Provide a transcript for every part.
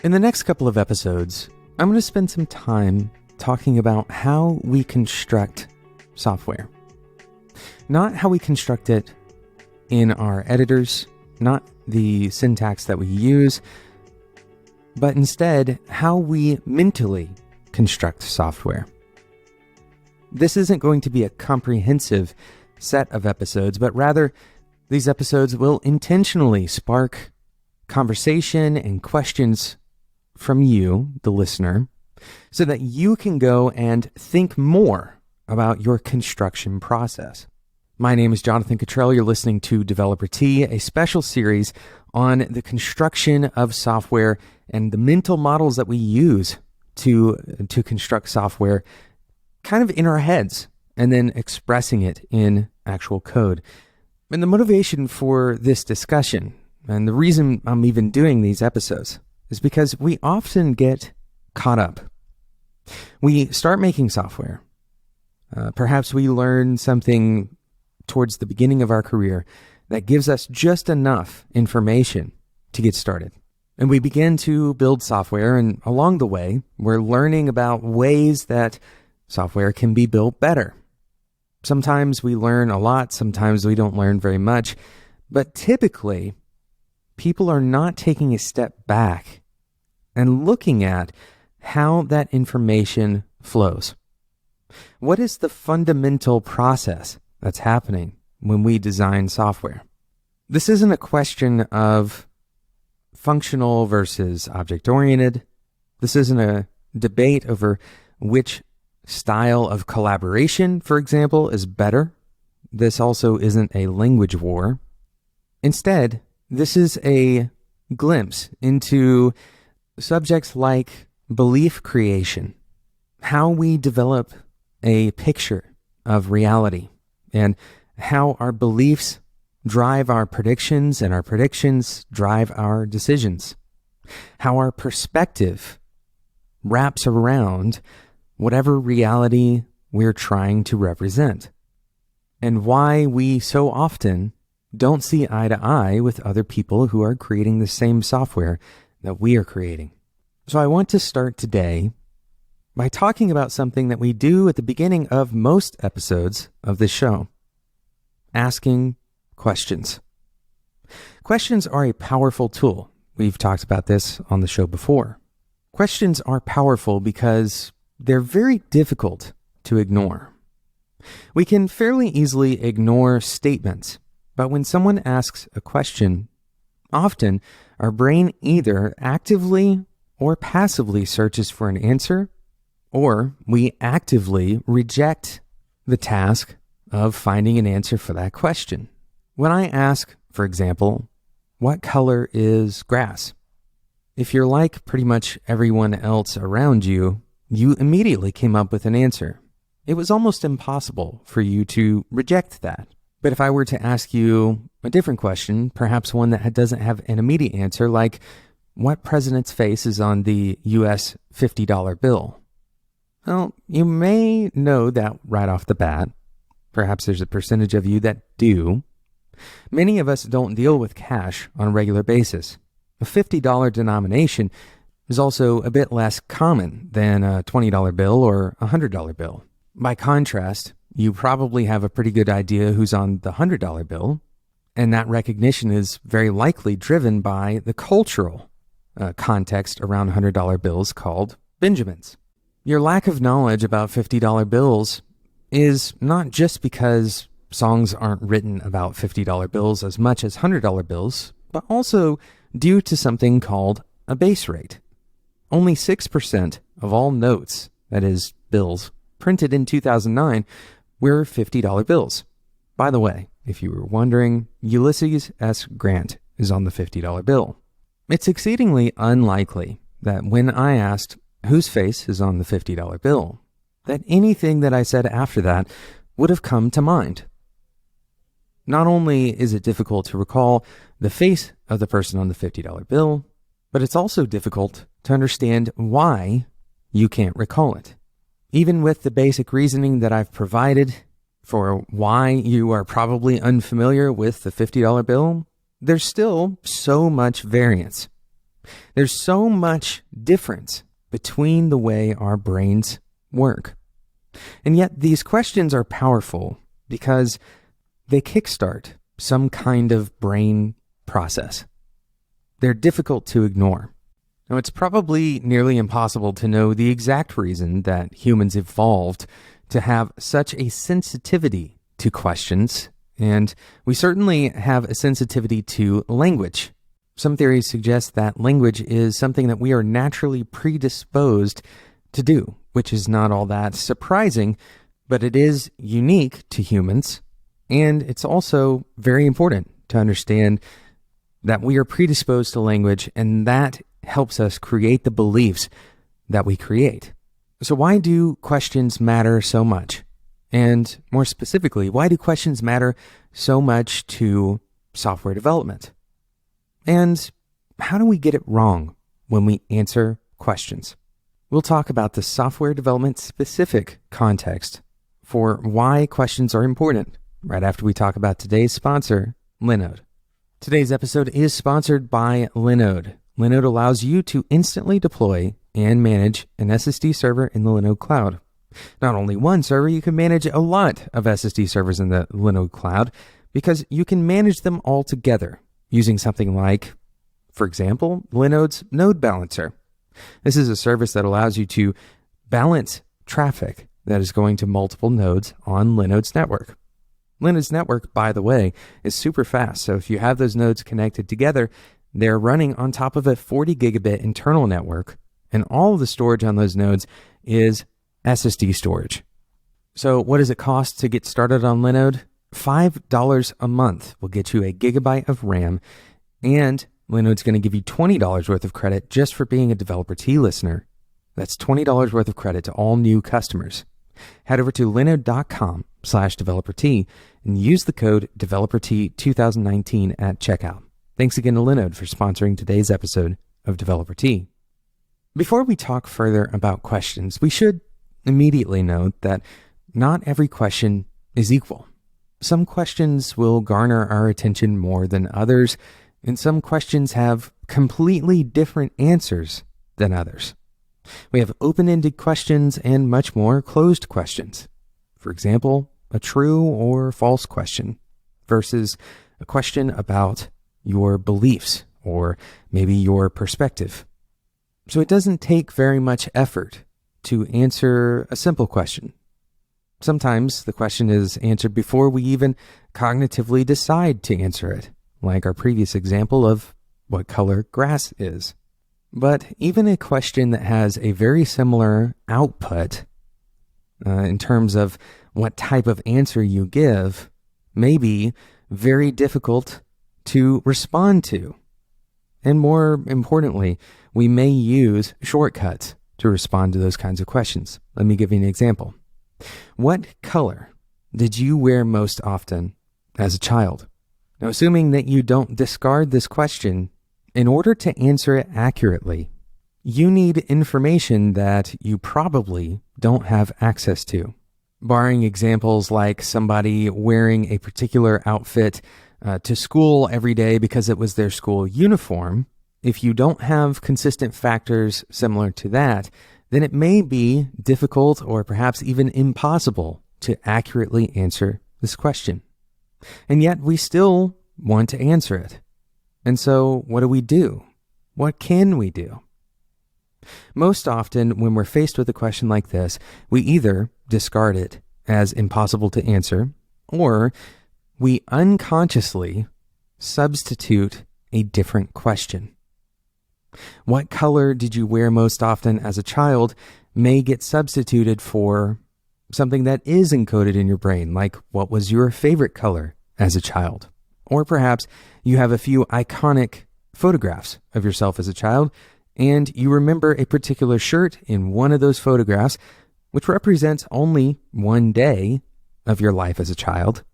In the next couple of episodes, I'm going to spend some time talking about how we construct software. Not how we construct it in our editors, not the syntax that we use, but instead how we mentally construct software. This isn't going to be a comprehensive set of episodes, but rather these episodes will intentionally spark conversation and questions from you, the listener, so that you can go and think more about your construction process. My name is Jonathan Cottrell. You're listening to Developer Tea, a special series on the construction of software and the mental models that we use to construct software kind of in our heads and then expressing it in actual code. And the motivation for this discussion, and the reason I'm even doing these episodes, is because we often get caught up. We start making software. Perhaps we learn something towards the beginning of our career that gives us just enough information to get started. And we begin to build software, and along the way, we're learning about ways that software can be built better. Sometimes we learn a lot, sometimes we don't learn very much, but typically, people are not taking a step back and looking at how that information flows. What is the fundamental process that's happening when we design software? This isn't a question of functional versus object-oriented. This isn't a debate over which style of collaboration, for example, is better. This also isn't a language war. Instead, this is a glimpse into subjects like belief creation, how we develop a picture of reality, and how our beliefs drive our predictions and our predictions drive our decisions, how our perspective wraps around whatever reality we're trying to represent, and why we so often don't see eye to eye with other people who are creating the same software that we are creating. So I want to start today by talking about something that we do at the beginning of most episodes of this show: asking questions. Questions are a powerful tool. We've talked about this on the show before. Questions are powerful because they're very difficult to ignore. We can fairly easily ignore statements, but when someone asks a question, often our brain either actively or passively searches for an answer, or we actively reject the task of finding an answer for that question. When I ask, for example, what color is grass? If you're like pretty much everyone else around you, you immediately came up with an answer. It was almost impossible for you to reject that. But if I were to ask you a different question, perhaps one that doesn't have an immediate answer, like what president's face is on the US $50 bill? Well, you may know that right off the bat. Perhaps there's a percentage of you that do. Many of us don't deal with cash on a regular basis. A $50 denomination is also a bit less common than a $20 bill or a $100 bill. By contrast, you probably have a pretty good idea who's on the $100 bill, and that recognition is very likely driven by the cultural context around $100 bills called Benjamins. Your lack of knowledge about $50 bills is not just because songs aren't written about $50 bills as much as $100 bills, but also due to something called a base rate. Only 6% of all notes, that is, bills, printed in 2009 were $50 bills. By the way, if you were wondering, Ulysses S. Grant is on the $50 bill. It's exceedingly unlikely that when I asked whose face is on the $50 bill, that anything that I said after that would have come to mind. Not only is it difficult to recall the face of the person on the $50 bill, but it's also difficult to understand why you can't recall it. Even with the basic reasoning that I've provided for why you are probably unfamiliar with the $50 bill, there's still so much variance. There's so much difference between the way our brains work. And yet these questions are powerful because they kickstart some kind of brain process. They're difficult to ignore. Now, it's probably nearly impossible to know the exact reason that humans evolved to have such a sensitivity to questions, and we certainly have a sensitivity to language. Some theories suggest that language is something that we are naturally predisposed to do, which is not all that surprising, but it is unique to humans, and it's also very important to understand that we are predisposed to language, and that helps us create the beliefs that we create. So why do questions matter so much? And more specifically, why do questions matter so much to software development? And how do we get it wrong when we answer questions? We'll talk about the software development specific context for why questions are important right after we talk about today's sponsor, Linode. Today's episode is sponsored by Linode. Linode allows you to instantly deploy and manage an SSD server in the Linode cloud. Not only one server, you can manage a lot of SSD servers in the Linode cloud because you can manage them all together using something like, for example, Linode's Node Balancer. This is a service that allows you to balance traffic that is going to multiple nodes on Linode's network. Linode's network, by the way, is super fast. So if you have those nodes connected together, they're running on top of a 40 gigabit internal network, and all of the storage on those nodes is SSD storage. So what does it cost to get started on Linode? $5 a month will get you a gigabyte of RAM, and Linode's going to give you $20 worth of credit just for being a Developer T listener. That's $20 worth of credit to all new customers. Head over to linode.com/developer-T and use the code DeveloperT2019 at checkout. Thanks again to Linode for sponsoring today's episode of Developer T. Before we talk further about questions, we should immediately note that not every question is equal. Some questions will garner our attention more than others, and some questions have completely different answers than others. We have open-ended questions and much more closed questions. For example, a true or false question versus a question about your beliefs or maybe your perspective. So it doesn't take very much effort to answer a simple question. Sometimes the question is answered before we even cognitively decide to answer it, like our previous example of what color grass is. But even a question that has a very similar output in terms of what type of answer you give may be very difficult to respond to. And more importantly, we may use shortcuts to respond to those kinds of questions. Let me give you an example. What color did you wear most often as a child? Now, assuming that you don't discard this question, in order to answer it accurately, you need information that you probably don't have access to. Barring examples like somebody wearing a particular outfit to school every day because it was their school uniform, if you don't have consistent factors similar to that, then it may be difficult or perhaps even impossible to accurately answer this question. And yet we still want to answer it. And so what do? What can we do? Most often when we're faced with a question like this, we either discard it as impossible to answer, or we unconsciously substitute a different question. What color did you wear most often as a child may get substituted for something that is encoded in your brain, like what was your favorite color as a child? Or perhaps you have a few iconic photographs of yourself as a child, and you remember a particular shirt in one of those photographs, which represents only one day of your life as a child.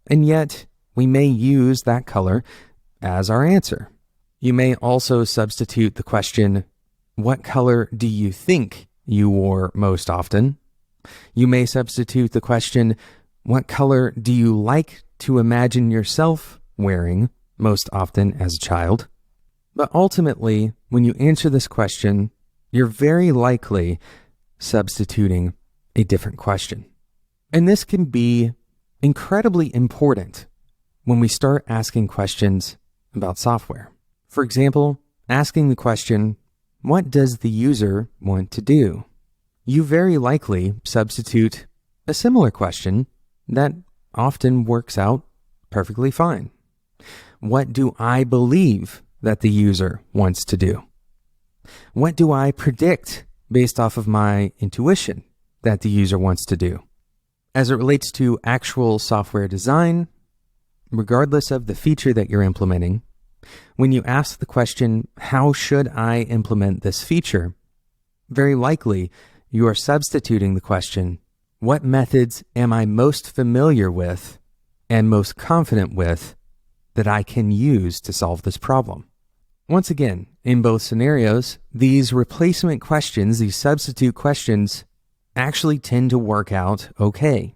And yet, we may use that color as our answer. You may also substitute the question, what color do you think you wore most often? You may substitute the question, what color do you like to imagine yourself wearing most often as a child. But ultimately, when you answer this question, you're very likely substituting a different question. And this can be incredibly important when we start asking questions about software. For example, asking the question, what does the user want to do? You very likely substitute a similar question that often works out perfectly fine. What do I believe that the user wants to do? What do I predict based off of my intuition that the user wants to do? As it relates to actual software design, regardless of the feature that you're implementing, when you ask the question, how should I implement this feature? Very likely, you are substituting the question, what methods am I most familiar with and most confident with that I can use to solve this problem? Once again, in both scenarios, these replacement questions, these substitute questions, actually tend to work out okay.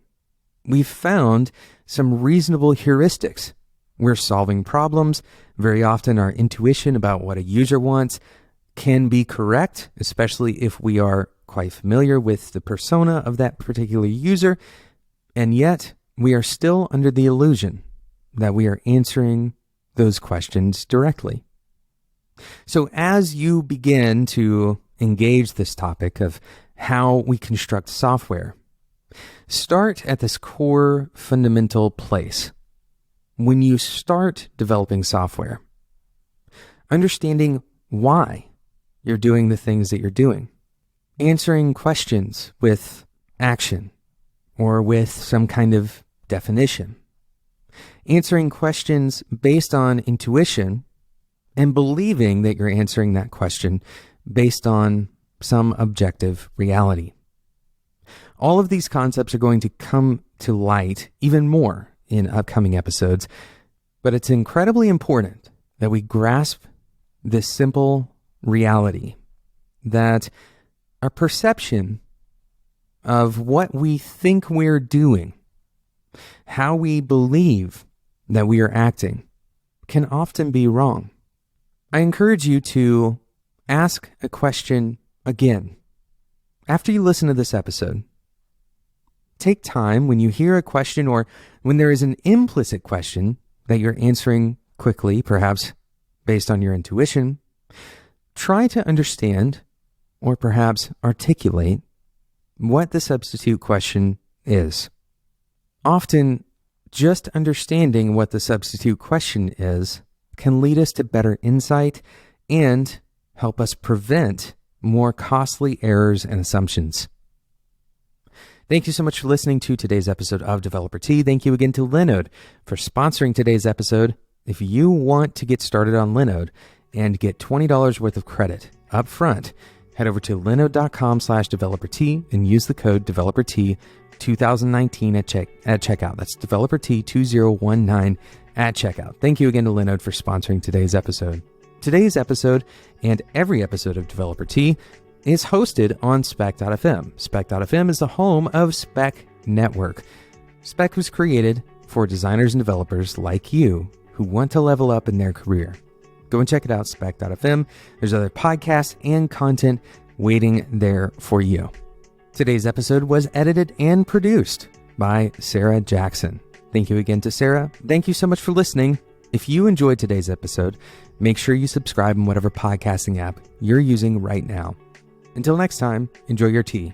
We've found some reasonable heuristics. We're solving problems. Very often our intuition about what a user wants can be correct, especially if we are quite familiar with the persona of that particular user. And yet we are still under the illusion that we are answering those questions directly. So as you begin to engage this topic of how we construct software, start at this core fundamental place. When you start developing software, understanding why you're doing the things that you're doing, answering questions with action or with some kind of definition, answering questions based on intuition and believing that you're answering that question based on some objective reality. All of these concepts are going to come to light even more in upcoming episodes, but it's incredibly important that we grasp this simple reality that our perception of what we think we're doing, how we believe that we are acting, can often be wrong. I encourage you to ask a question again. After you listen to this episode, take time when you hear a question or when there is an implicit question that you're answering quickly, perhaps based on your intuition, try to understand or perhaps articulate what the substitute question is. Often, just understanding what the substitute question is can lead us to better insight and help us prevent more costly errors and assumptions. Thank you so much for listening to today's episode of Developer Tea. Thank you again to Linode for sponsoring today's episode. If you want to get started on Linode and get $20 worth of credit up front, head over to linode.com/developertea and use the code DeveloperT2019 at checkout. That's DeveloperT2019 at checkout. Thank you again to Linode for sponsoring today's episode. Today's episode and every episode of Developer Tea is hosted on Spec.fm. Spec.fm is the home of Spec Network. Spec was created for designers and developers like you who want to level up in their career. Go and check it out, Spec.fm. There's other podcasts and content waiting there for you. Today's episode was edited and produced by Sarah Jackson. Thank you again to Sarah. Thank you so much for listening. If you enjoyed today's episode, make sure you subscribe in whatever podcasting app you're using right now. Until next time, enjoy your tea.